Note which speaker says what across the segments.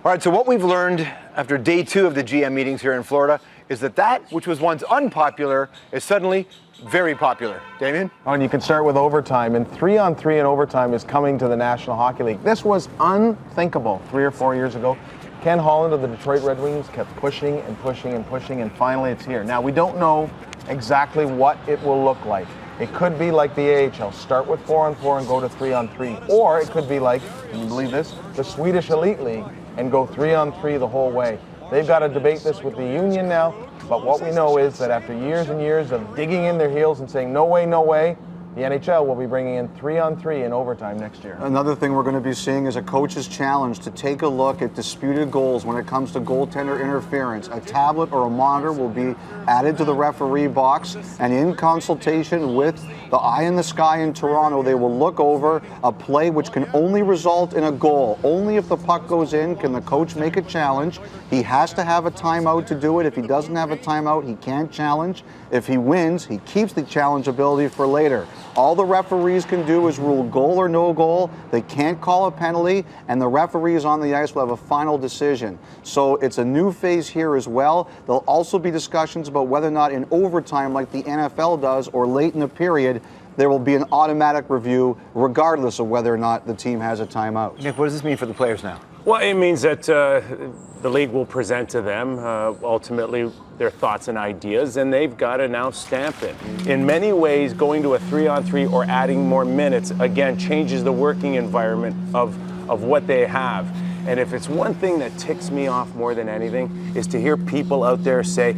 Speaker 1: All right, so what we've learned after day 2 of the GM meetings here in Florida is that which was once unpopular is suddenly very popular. Damien?
Speaker 2: Oh, and you can start with overtime, and 3-on-3 in overtime is coming to the National Hockey League. This was unthinkable 3 or 4 years ago. Ken Holland of the Detroit Red Wings kept pushing and pushing and pushing, and finally it's here. Now, we don't know exactly what it will look like. It could be like the AHL, start with 4-on-4 and go to 3-on-3. Or it could be like, can you believe this, the Swedish Elite League, and go 3-on-3 the whole way. They've got to debate this with the union now, but what we know is that after years and years of digging in their heels and saying no way, the NHL will be bringing in 3-on-3 in overtime next year.
Speaker 3: Another thing we're going to be seeing is a coach's challenge to take a look at disputed goals when it comes to goaltender interference. A tablet or a monitor will be added to the referee box, and in consultation with the Eye in the Sky in Toronto, they will look over a play which can only result in a goal. Only if the puck goes in can the coach make a challenge. He has to have a timeout to do it. If he doesn't have a timeout, he can't challenge. If he wins, he keeps the challenge ability for later. All the referees can do is rule goal or no goal. They can't call a penalty, and the referees on the ice will have a final decision. So it's a new phase here as well. There'll also be discussions about whether or not in overtime, like the NFL does, or late in the period, there will be an automatic review regardless of whether or not the team has a timeout.
Speaker 1: Nick, what does this mean for the players now?
Speaker 4: Well, it means that the league will present to them ultimately their thoughts and ideas, and they've got to now stamp it. In many ways, going to a 3-on-3 or adding more minutes, again, changes the working environment of what they have. And if it's one thing that ticks me off more than anything, is to hear people out there say,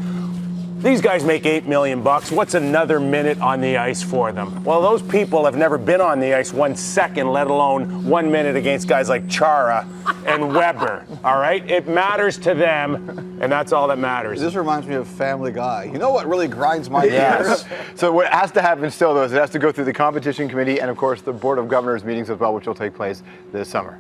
Speaker 4: these guys make $8 million. What's another minute on the ice for them? Well, those people have never been on the ice 1 second, let alone 1 minute against guys like Chara and Weber. All right? It matters to them, and that's all that matters.
Speaker 3: This reminds me of Family Guy. You know what really grinds my gears?
Speaker 1: So what has to happen still, though, is it has to go through the competition committee and, of course, the Board of Governors meetings as well, which will take place this summer.